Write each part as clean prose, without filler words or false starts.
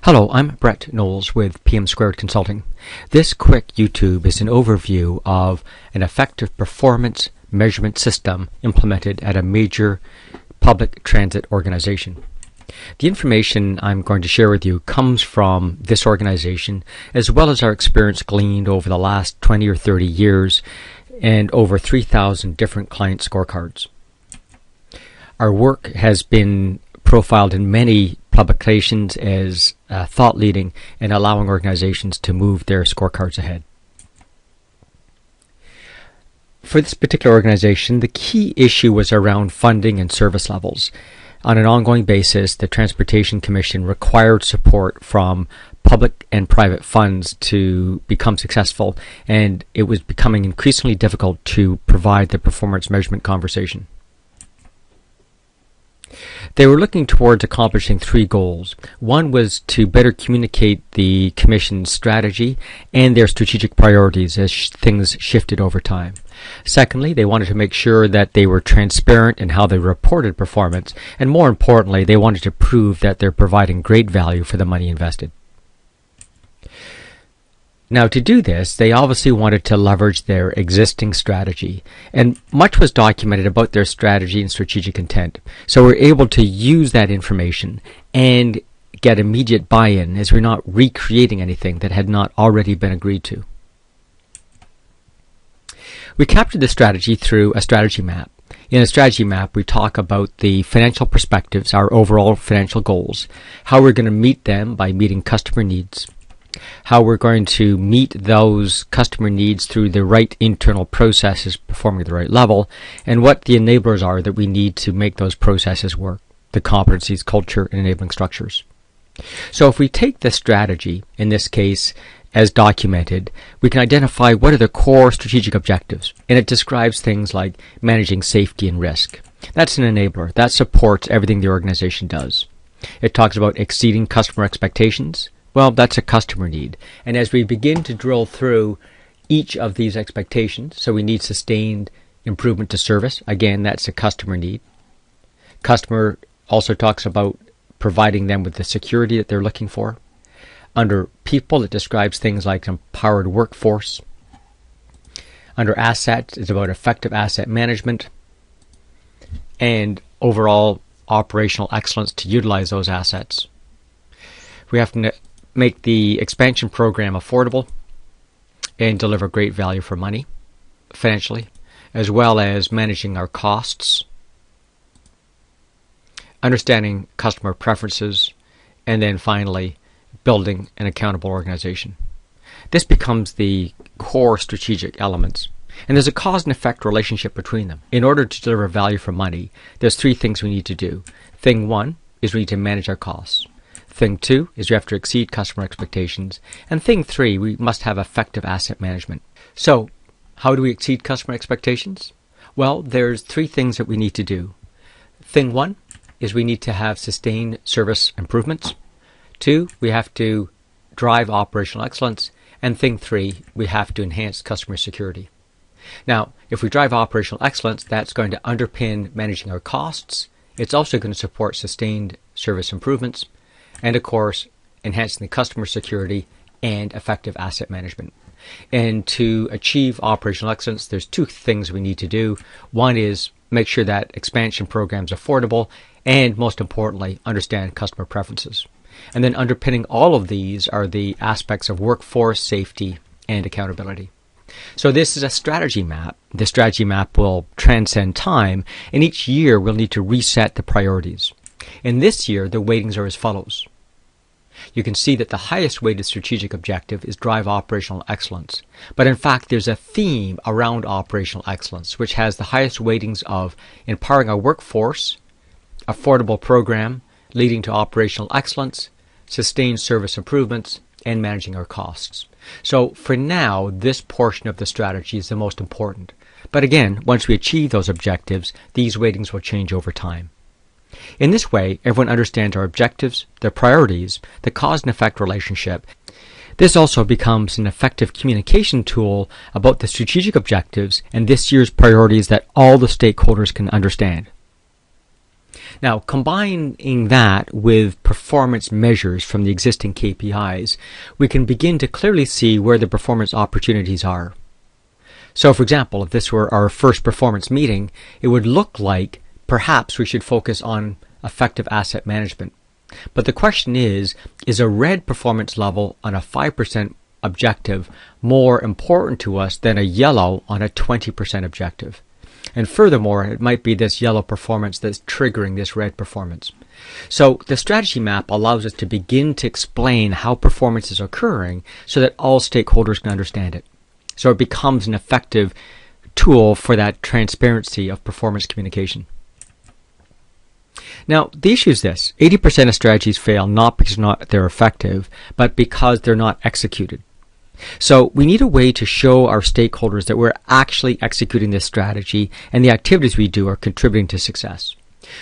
Hello, I'm Brett Knowles with PM2 Consulting. This quick YouTube is an overview of an effective performance measurement system implemented at a major public transit organization. The information I'm going to share with you comes from this organization, as well as our experience gleaned over the last 20 or 30 years and over 3,000 different client scorecards. Our work has been profiled in many publications as thought leading and allowing organizations to move their scorecards ahead. For this particular organization, the key issue was around funding and service levels. On an ongoing basis, the Transportation Commission required support from public and private funds to become successful, and it was becoming increasingly difficult to provide the performance measurement conversation. They were looking towards accomplishing three goals. One was to better communicate the Commission's strategy and their strategic priorities as things shifted over time. Secondly, they wanted to make sure that they were transparent in how they reported performance, and more importantly, they wanted to prove that they're providing great value for the money invested. Now, to do this, they obviously wanted to leverage their existing strategy, and much was documented about their strategy and strategic intent. So we're able to use that information and get immediate buy-in, as we're not recreating anything that had not already been agreed to. We captured the strategy through a strategy map. In a strategy map, we talk about the financial perspectives, our overall financial goals, how we're going to meet them by meeting customer needs, how we're going to meet those customer needs through the right internal processes performing at the right level, and what the enablers are that we need to make those processes work, the competencies, culture, and enabling structures. So if we take the strategy, in this case, as documented, we can identify what are the core strategic objectives, and it describes things like managing safety and risk. That's an enabler. That supports everything the organization does. It talks about exceeding customer expectations. Well, that's a customer need. And as we begin to drill through each of these expectations, so we need sustained improvement to service. Again, that's a customer need. Customer also talks about providing them with the security that they're looking for. Under people, it describes things like empowered workforce. Under assets, it's about effective asset management and overall operational excellence to utilize those assets. We have to make the expansion program affordable and deliver great value for money financially, as well as managing our costs, understanding customer preferences, and then finally building an accountable organization. This becomes the core strategic elements, and there's a cause and effect relationship between them. In order to deliver value for money, there's three things we need to do. Thing one is we need to manage our costs. Thing two is we have to exceed customer expectations. And thing three, we must have effective asset management. So, how do we exceed customer expectations? Well, there's three things that we need to do. Thing one is we need to have sustained service improvements. Two, we have to drive operational excellence. And thing three, we have to enhance customer security. Now, if we drive operational excellence, that's going to underpin managing our costs. It's also going to support sustained service improvements, and of course, enhancing the customer security and effective asset management. And to achieve operational excellence, there's two things we need to do. One is make sure that expansion programs are affordable, and most importantly, understand customer preferences. And then underpinning all of these are the aspects of workforce, safety, and accountability. So this is a strategy map. The strategy map will transcend time, and each year we'll need to reset the priorities. In this year, the weightings are as follows. You can see that the highest weighted strategic objective is drive operational excellence. But in fact, there's a theme around operational excellence, which has the highest weightings of empowering our workforce, affordable program leading to operational excellence, sustained service improvements, and managing our costs. So for now, this portion of the strategy is the most important. But again, once we achieve those objectives, these weightings will change over time. In this way, everyone understands our objectives, their priorities, the cause and effect relationship. This also becomes an effective communication tool about the strategic objectives and this year's priorities that all the stakeholders can understand. Now, combining that with performance measures from the existing KPIs, we can begin to clearly see where the performance opportunities are. So, for example, if this were our first performance meeting, it would look like perhaps we should focus on effective asset management. But the question is a red performance level on a 5% objective more important to us than a yellow on a 20% objective? And furthermore, it might be this yellow performance that's triggering this red performance. So the strategy map allows us to begin to explain how performance is occurring so that all stakeholders can understand it. So it becomes an effective tool for that transparency of performance communication. Now, the issue is this: 80% of strategies fail not because they're effective, but because they're not executed. So we need a way to show our stakeholders that we're actually executing this strategy and the activities we do are contributing to success.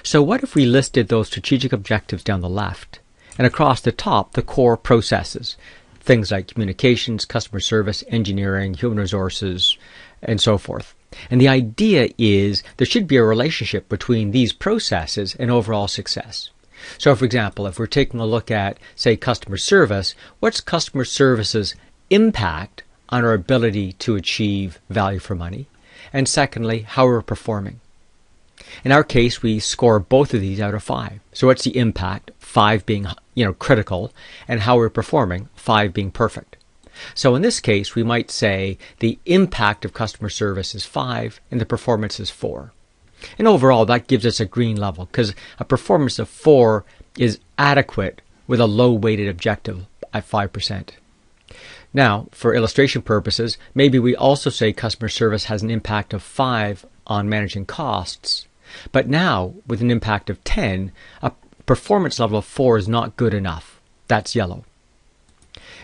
So what if we listed those strategic objectives down the left, and across the top, the core processes, things like communications, customer service, engineering, human resources, and so forth. And the idea is there should be a relationship between these processes and overall success. So, for example, if we're taking a look at, say, customer service, what's customer service's impact on our ability to achieve value for money? And secondly, how we're performing. In our case, we score both of these out of 5. So what's the impact? 5 being, critical, and how we're performing, 5 being perfect. So in this case, we might say the impact of customer service is 5 and the performance is 4. And overall, that gives us a green level because a performance of 4 is adequate with a low-weighted objective at 5%. Now, for illustration purposes, maybe we also say customer service has an impact of 5 on managing costs, but now with an impact of 10, a performance level of 4 is not good enough. That's yellow.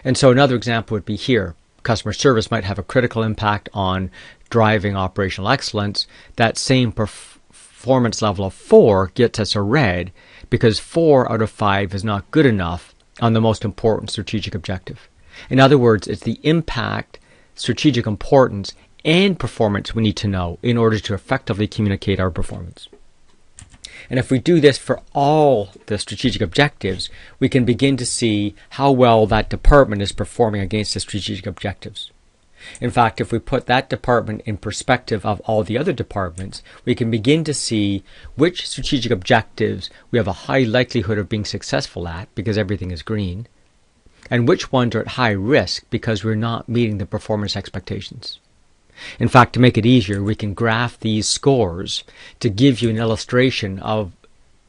And so another example would be here. Customer service might have a critical impact on driving operational excellence. That same performance level of 4 gets us a red because 4 out of 5 is not good enough on the most important strategic objective. In other words, it's the impact, strategic importance, and performance we need to know in order to effectively communicate our performance. And if we do this for all the strategic objectives, we can begin to see how well that department is performing against the strategic objectives. In fact, if we put that department in perspective of all the other departments, we can begin to see which strategic objectives we have a high likelihood of being successful at because everything is green, and which ones are at high risk because we're not meeting the performance expectations. In fact, to make it easier, we can graph these scores to give you an illustration of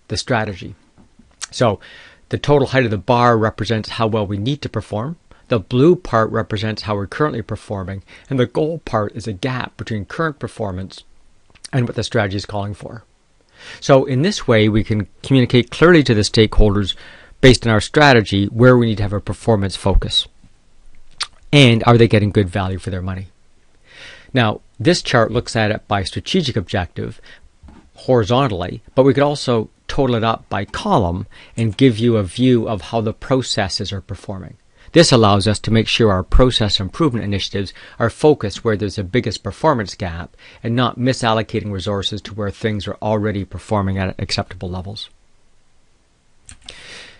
the strategy. So the total height of the bar represents how well we need to perform. The blue part represents how we're currently performing. And the gold part is a gap between current performance and what the strategy is calling for. So in this way, we can communicate clearly to the stakeholders based on our strategy where we need to have a performance focus. And are they getting good value for their money? Now, this chart looks at it by strategic objective horizontally, but we could also total it up by column and give you a view of how the processes are performing. This allows us to make sure our process improvement initiatives are focused where there's the biggest performance gap and not misallocating resources to where things are already performing at acceptable levels.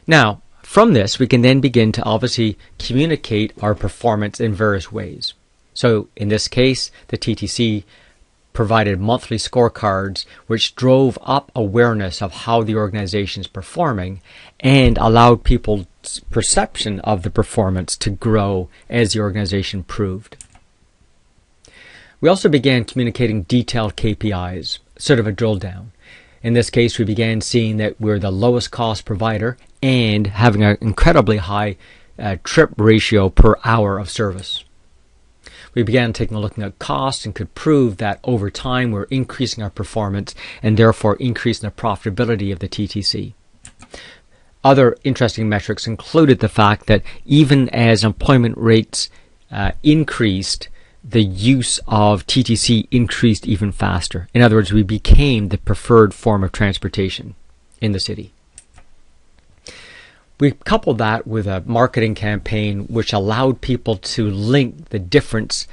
Now, from this, we can then begin to obviously communicate our performance in various ways. So in this case, the TTC provided monthly scorecards which drove up awareness of how the organization is performing and allowed people's perception of the performance to grow as the organization improved. We also began communicating detailed KPIs, sort of a drill down. In this case, we began seeing that we're the lowest cost provider and having an incredibly high trip ratio per hour of service. We began taking a look at costs and could prove that over time we're increasing our performance and therefore increasing the profitability of the TTC. Other interesting metrics included the fact that even as employment rates increased, the use of TTC increased even faster. In other words, we became the preferred form of transportation in the city. We coupled that with a marketing campaign which allowed people to link the difference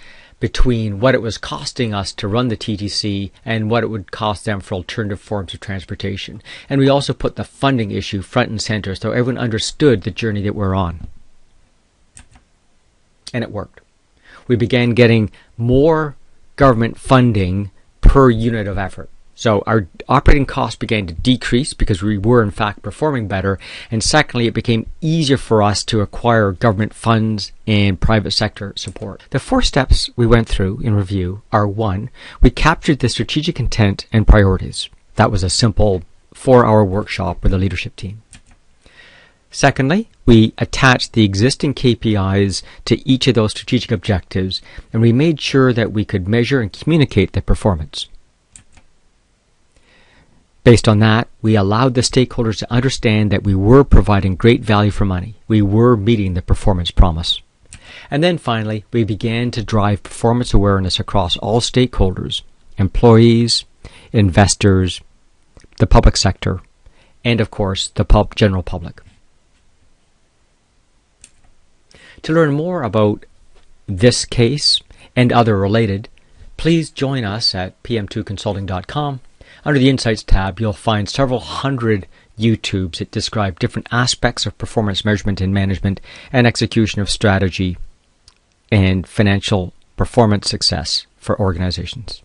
between what it was costing us to run the TTC and what it would cost them for alternative forms of transportation. And we also put the funding issue front and center so everyone understood the journey that we're on. And it worked. We began getting more government funding per unit of effort. So our operating costs began to decrease because we were in fact performing better. And secondly, it became easier for us to acquire government funds and private sector support. The 4 steps we went through in review are: 1, we captured the strategic intent and priorities. That was a simple 4-hour workshop with the leadership team. Secondly, we attached the existing KPIs to each of those strategic objectives, and we made sure that we could measure and communicate the performance. Based on that, we allowed the stakeholders to understand that we were providing great value for money. We were meeting the performance promise. And then finally, we began to drive performance awareness across all stakeholders: employees, investors, the public sector, and of course, the general public. To learn more about this case and other related, please join us at pm2consulting.com. Under the Insights tab, you'll find several hundred YouTubes that describe different aspects of performance measurement and management and execution of strategy and financial performance success for organizations.